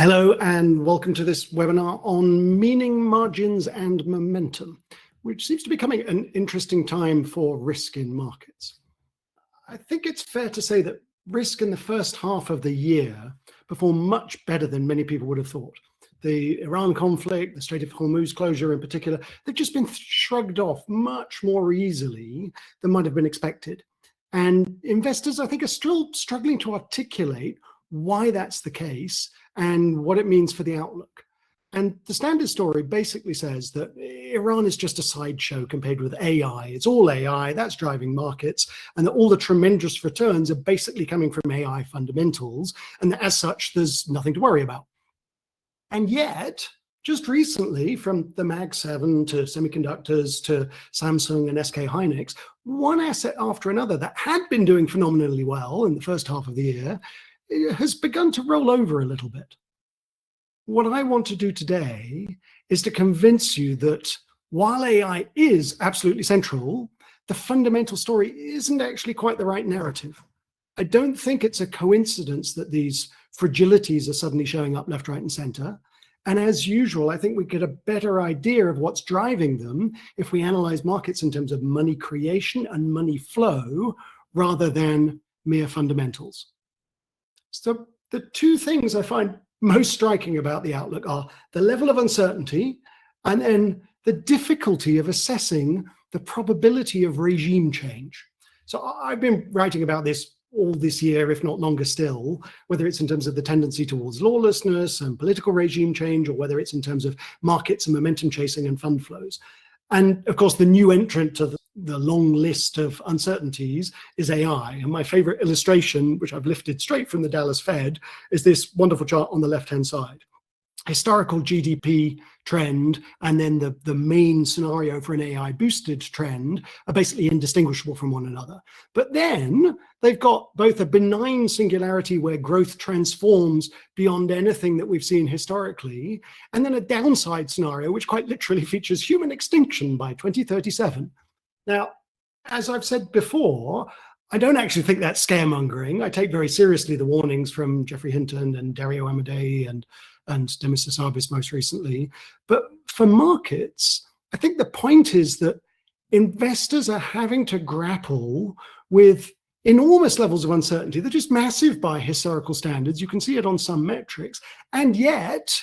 Hello and welcome to this webinar on meaning, margins and momentum, which seems to be becoming an interesting time for risk in markets. I think it's fair to say that risk in the first half of the year performed much better than many people would have thought. The Iran conflict, the Strait of Hormuz closure in particular, they've just been shrugged off much more easily than might have been expected. And investors, I think, are still struggling to articulate why that's the case and what it means for the outlook. And the standard story basically says that Iran is just a sideshow compared with AI. It's all AI, that's driving markets, and that all the tremendous returns are basically coming from AI fundamentals, and that as such, there's nothing to worry about. And yet, just recently, from the Mag 7 to semiconductors to Samsung and SK Hynix, one asset after another that had been doing phenomenally well in the first half of the year has begun to roll over a little bit. What I want to do today is to convince you that while AI is absolutely central, the fundamental story isn't actually quite the right narrative. I don't think it's a coincidence that these fragilities are suddenly showing up left, right, and center. And as usual, I think we get a better idea of what's driving them if we analyze markets in terms of money creation and money flow rather than mere fundamentals. So the two things I find most striking about the outlook are the level of uncertainty and then the difficulty of assessing the probability of regime change. So I've been writing about this all this year, if not longer still, whether it's in terms of the tendency towards lawlessness and political regime change, or whether it's in terms of markets and momentum chasing and fund flows. And of course, the new entrant to the long list of uncertainties is AI. And my favorite illustration, which I've lifted straight from the Dallas Fed, is this wonderful chart on the left-hand side. Historical GDP trend and then the main scenario for an AI boosted trend are basically indistinguishable from one another. But then they've got both a benign singularity where growth transforms beyond anything that we've seen historically, and then a downside scenario which quite literally features human extinction by 2037. Now, as I've said before, I don't actually think that's scaremongering. I take very seriously the warnings from Jeffrey Hinton and Dario Amodei and Demis Hassabis most recently. But for markets, I think the point is that investors are having to grapple with enormous levels of uncertainty. They're just massive by historical standards. You can see it on some metrics. And yet,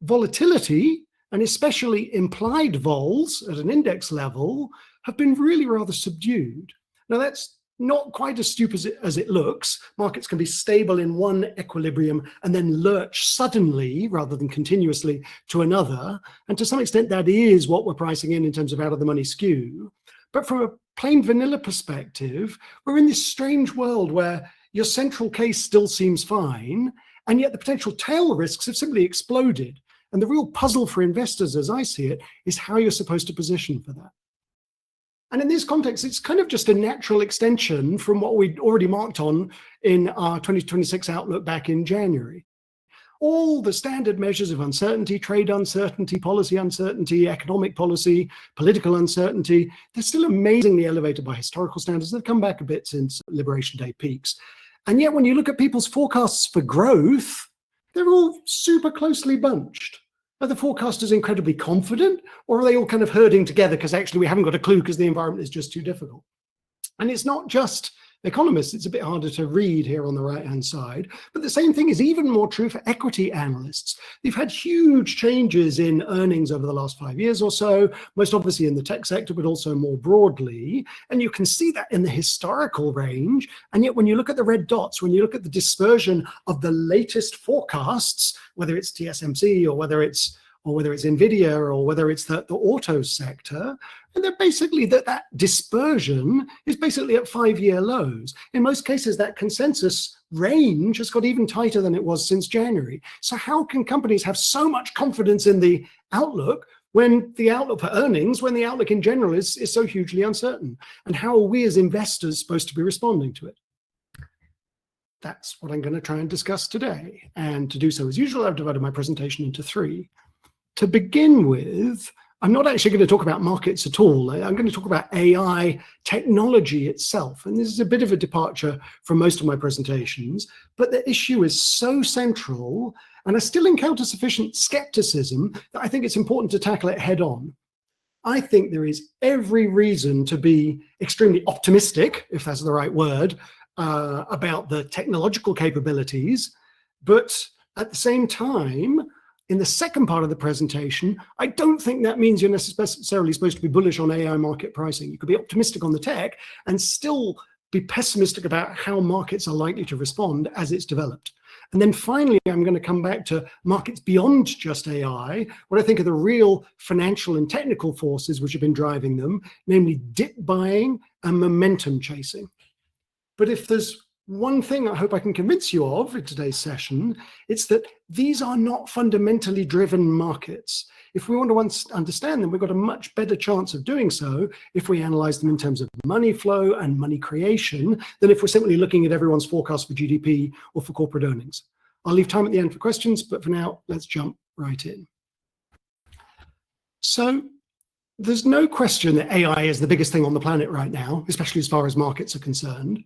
volatility, and especially implied vols at an index level, have been really rather subdued. Now, that's not quite as stupid as it looks. Markets can be stable in one equilibrium and then lurch suddenly, rather than continuously, to another. And to some extent, that is what we're pricing in terms of out-of-the-money skew. But from a plain vanilla perspective, we're in this strange world where your central case still seems fine, and yet the potential tail risks have simply exploded. And the real puzzle for investors, as I see it, is how you're supposed to position for that. And in this context, it's kind of just a natural extension from what we'd already marked on in our 2026 outlook back in January. All the standard measures of uncertainty, trade uncertainty, policy uncertainty, economic policy, political uncertainty, they're still amazingly elevated by historical standards. They've come back a bit since Liberation Day peaks. And yet when you look at people's forecasts for growth, they're all super closely bunched. Are the forecasters incredibly confident, or are they all kind of herding together because actually we haven't got a clue because the environment is just too difficult? And it's not just economists. It's a bit harder to read here on the right-hand side, but the same thing is even more true for equity analysts. They've had huge changes in earnings over the last 5 years or so, most obviously in the tech sector, but also more broadly. And you can see that in the historical range. And yet when you look at the red dots, when you look at the dispersion of the latest forecasts, whether it's TSMC or whether it's NVIDIA or whether it's the auto sector, and they're basically that dispersion is basically at 5-year lows. In most cases, that consensus range has got even tighter than it was since January. So how can companies have so much confidence in the outlook when the outlook for earnings, when the outlook in general is so hugely uncertain? And how are we as investors supposed to be responding to it? That's what I'm going to try and discuss today. And to do so, as usual, I've divided my presentation into 3. To begin with, I'm not actually going to talk about markets at all. I'm going to talk about AI technology itself. And this is a bit of a departure from most of my presentations, but the issue is so central And I still encounter sufficient skepticism that I think it's important to tackle it head on. I think there is every reason to be extremely optimistic, if that's the right word, about the technological capabilities. But at the same time, in the second part of the presentation, I don't think that means you're necessarily supposed to be bullish on AI market pricing. You could be optimistic on the tech and still be pessimistic about how markets are likely to respond as it's developed. And then finally, I'm going to come back to markets beyond just AI, what I think are the real financial and technical forces which have been driving them, namely dip buying and momentum chasing. But if there's one thing I hope I can convince you of in today's session, it's that these are not fundamentally driven markets. If we want to understand them, we've got a much better chance of doing so if we analyze them in terms of money flow and money creation than if we're simply looking at everyone's forecast for GDP or for corporate earnings. I'll leave time at the end for questions, but for now, let's jump right in. So there's no question that AI is the biggest thing on the planet right now, especially as far as markets are concerned.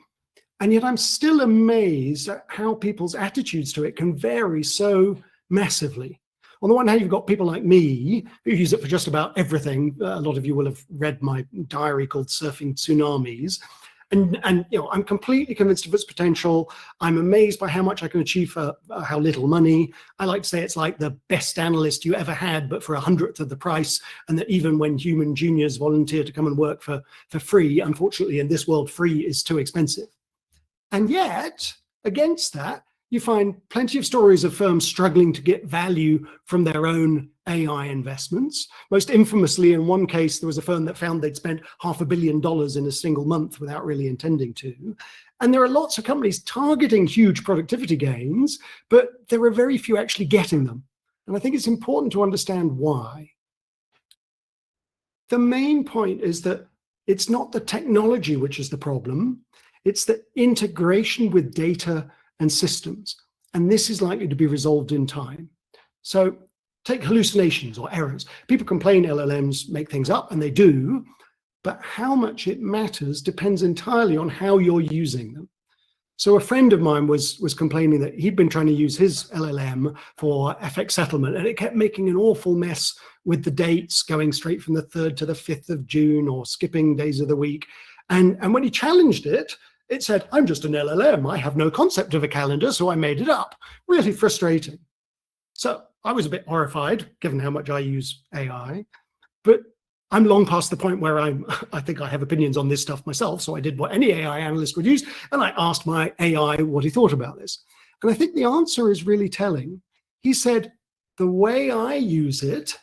And yet I'm still amazed at how people's attitudes to it can vary so massively. On the one hand, you've got people like me who use it for just about everything. A lot of you will have read my diary called Surfing Tsunamis. And you know, I'm completely convinced of its potential. I'm amazed by how much I can achieve for how little money. I like to say it's like the best analyst you ever had, but for 100th of the price. And that even when human juniors volunteer to come and work for free, unfortunately, in this world, free is too expensive. And yet, against that, you find plenty of stories of firms struggling to get value from their own AI investments. Most infamously, in one case, there was a firm that found they'd spent $500 million in a single month without really intending to. And there are lots of companies targeting huge productivity gains, but there are very few actually getting them. And I think it's important to understand why. The main point is that it's not the technology which is the problem. It's the integration with data and systems. And this is likely to be resolved in time. So take hallucinations or errors. People complain LLMs make things up, and they do, but how much it matters depends entirely on how you're using them. So a friend of mine was complaining that he'd been trying to use his LLM for FX settlement, and it kept making an awful mess with the dates going straight from the 3rd to the 5th of June or skipping days of the week. And when he challenged it, it said, I'm just an LLM. I have no concept of a calendar, so I made it up. Really frustrating. So I was a bit horrified, given how much I use AI, but I'm long past the point where I think I have opinions on this stuff myself. So I did what any AI analyst would use, and I asked my AI what he thought about this. And I think the answer is really telling. He said, the way I use it,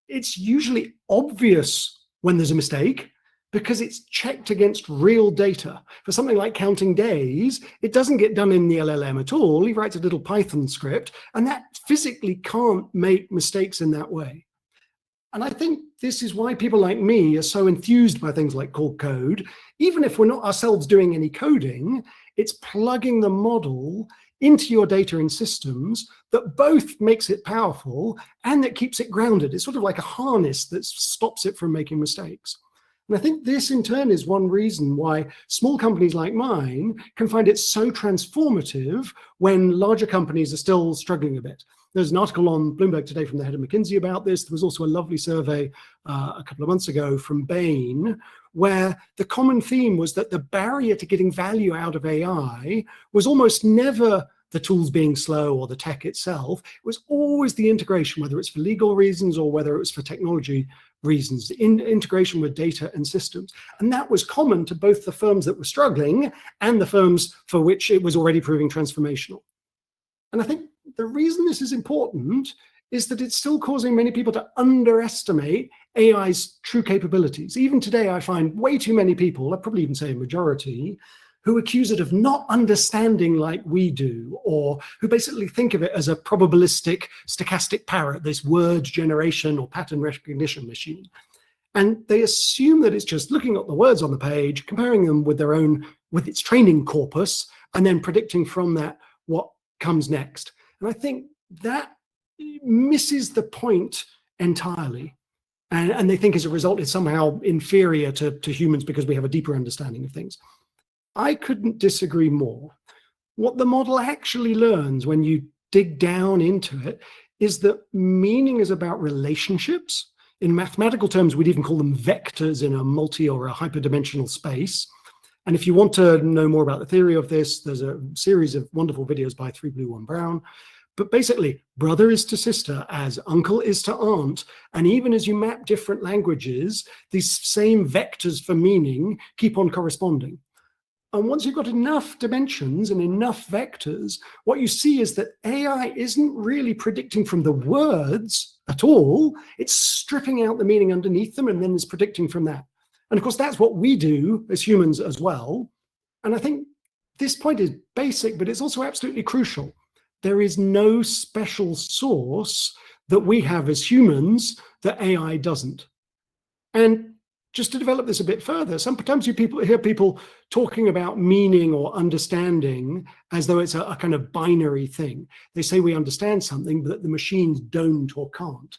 it's usually obvious when there's a mistake, because it's checked against real data. For something like counting days, it doesn't get done in the LLM at all. He writes a little Python script, and that physically can't make mistakes in that way. And I think this is why people like me are so enthused by things like cold code. Even if we're not ourselves doing any coding, it's plugging the model into your data and systems that both makes it powerful and that keeps it grounded. It's sort of like a harness that stops it from making mistakes. And I think this in turn is one reason why small companies like mine can find it so transformative when larger companies are still struggling a bit. There's an article on Bloomberg today from the head of McKinsey about this. There was also a lovely survey a couple of months ago from Bain, where the common theme was that the barrier to getting value out of AI was almost never the tools being slow or the tech itself. It was always the integration, whether it's for legal reasons or whether it was for technology reasons, integration with data and systems. And that was common to both the firms that were struggling and the firms for which it was already proving transformational. And I think the reason this is important is that it's still causing many people to underestimate AI's true capabilities. Even today, I find way too many people, I'd probably even say a majority, who accuse it of not understanding like we do, or who basically think of it as a probabilistic, stochastic parrot, this word generation or pattern recognition machine. And they assume that it's just looking at the words on the page, comparing them with their own, with its training corpus, and then predicting from that what comes next. And I think that misses the point entirely. And they think as a result, it's somehow inferior to humans because we have a deeper understanding of things. I couldn't disagree more. What the model actually learns when you dig down into it, is that meaning is about relationships. In mathematical terms, we'd even call them vectors in a multi or a hyperdimensional space. And if you want to know more about the theory of this, there's a series of wonderful videos by 3 Blue 1 Brown. But basically, brother is to sister as uncle is to aunt. And even as you map different languages, these same vectors for meaning keep on corresponding. And once you've got enough dimensions and enough vectors, what you see is that AI isn't really predicting from the words at all. It's stripping out the meaning underneath them and then is predicting from that. And of course, that's what we do as humans as well. And I think this point is basic, but it's also absolutely crucial. There is no special source that we have as humans that AI doesn't. And just to develop this a bit further, sometimes you hear people talking about meaning or understanding as though it's a kind of binary thing. They say we understand something, but the machines don't or can't.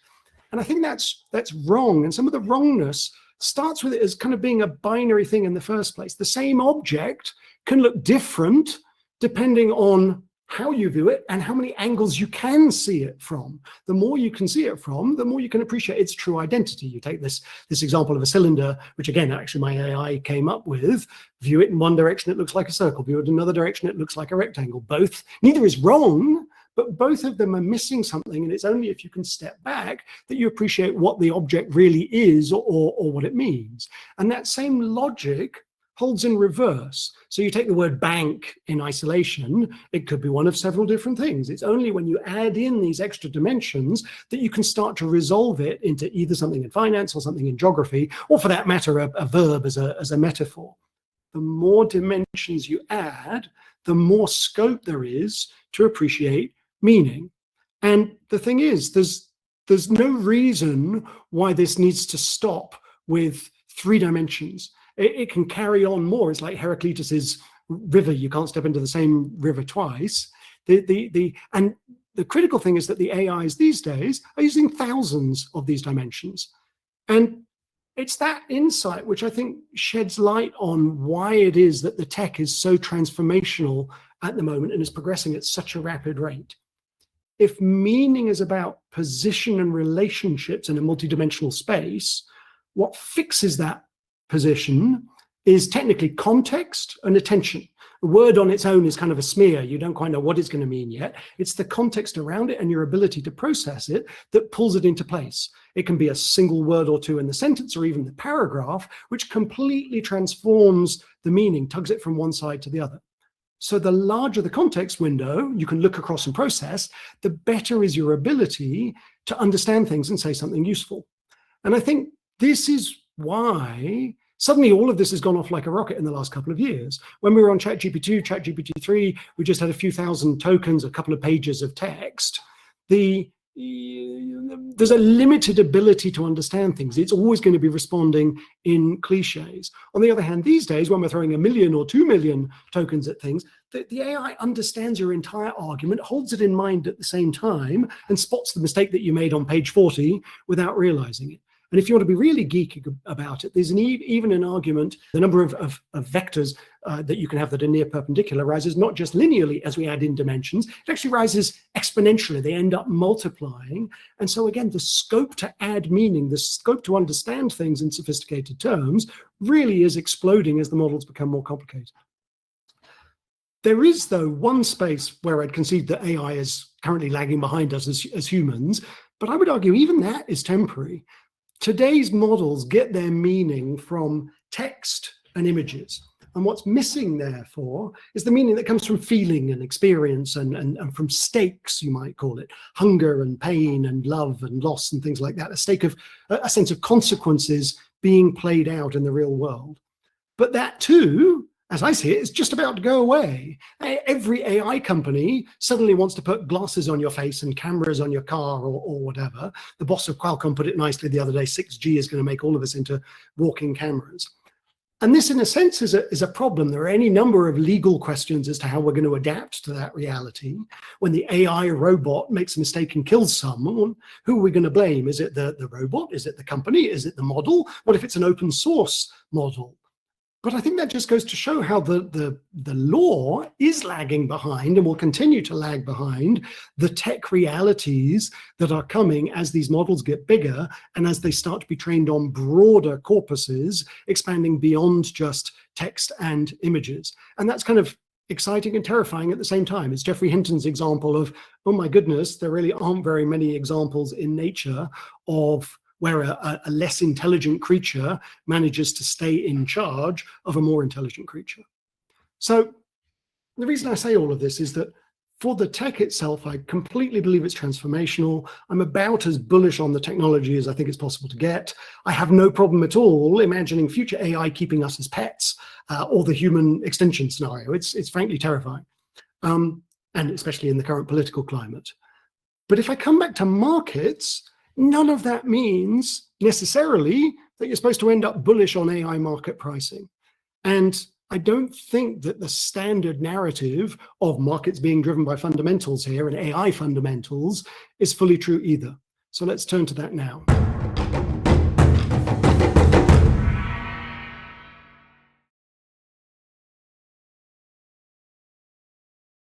And I think that's wrong. And some of the wrongness starts with it as kind of being a binary thing in the first place. The same object can look different depending on how you view it and how many angles you can see it from. The more you can see it from, the more you can appreciate its true identity. You take this example of a cylinder, which again, actually my AI came up with. View it in one direction, it looks like a circle. View it in another direction, it looks like a rectangle. Neither is wrong, but both of them are missing something. And it's only if you can step back that you appreciate what the object really is or what it means. And that same logic holds in reverse. So you take the word bank in isolation, it could be one of several different things. It's only when you add in these extra dimensions that you can start to resolve it into either something in finance or something in geography, or for that matter, a verb as a metaphor. The more dimensions you add, the more scope there is to appreciate meaning. And the thing is, there's no reason why this needs to stop with 3 dimensions. It can carry on more. It's like Heraclitus's river. You can't step into the same river twice. And the critical thing is that the AIs these days are using thousands of these dimensions. And it's that insight which I think sheds light on why it is that the tech is so transformational at the moment and is progressing at such a rapid rate. If meaning is about position and relationships in a multidimensional space, what fixes that position is technically context and attention. A word on its own is kind of a smear. You don't quite know what it's going to mean yet. It's the context around it and your ability to process it that pulls it into place. It can be a single word or two in the sentence or even the paragraph, which completely transforms the meaning, tugs it from one side to the other. So the larger the context window you can look across and process, the better is your ability to understand things and say something useful. And I think this is why suddenly all of this has gone off like a rocket in the last couple of years. When we were on ChatGPT, ChatGPT-3, we just had a few thousand tokens, a couple of pages of text. There's a limited ability to understand things. It's always going to be responding in cliches. On the other hand, these days, when we're throwing 1 million or 2 million tokens at things, the AI understands your entire argument, holds it in mind at the same time, and spots the mistake that you made on page 40 without realizing it. And if you want to be really geeky about it, there's even an argument, the number of vectors that you can have that are near perpendicular rises not just linearly as we add in dimensions, it actually rises exponentially. They end up multiplying. And so again, the scope to add meaning, the scope to understand things in sophisticated terms really is exploding as the models become more complicated. There is, though, one space where I'd concede that AI is currently lagging behind us as humans, but I would argue even that is temporary. Today's models get their meaning from text and images. And what's missing, therefore, is the meaning that comes from feeling and experience and from stakes, you might call it, hunger and pain and love and loss and things like that, a sense of consequences being played out in the real world. But that too, as I see it, is just about to go away. Every AI company suddenly wants to put glasses on your face and cameras on your car or whatever. The boss of Qualcomm put it nicely the other day, 6G is going to make all of us into walking cameras. And this, in a sense, is a problem. There are any number of legal questions as to how we're going to adapt to that reality. When the AI robot makes a mistake and kills someone, who are we going to blame? Is it the robot? Is it the company? Is it the model? What if it's an open source model? But I think that just goes to show how the law is lagging behind and will continue to lag behind the tech realities that are coming as these models get bigger and as they start to be trained on broader corpuses, expanding beyond just text and images. And that's kind of exciting and terrifying at the same time. It's Geoffrey Hinton's example of, oh my goodness, there really aren't very many examples in nature of where a less intelligent creature manages to stay in charge of a more intelligent creature. So the reason I say all of this is that for the tech itself, I completely believe it's transformational. I'm about as bullish on the technology as I think it's possible to get. I have no problem at all imagining future AI keeping us as pets or the human extinction scenario. It's frankly terrifying, and especially in the current political climate. But if I come back to markets, none of that means necessarily that you're supposed to end up bullish on AI market pricing. And I don't think that the standard narrative of markets being driven by fundamentals here and AI fundamentals is fully true either. So let's turn to that now.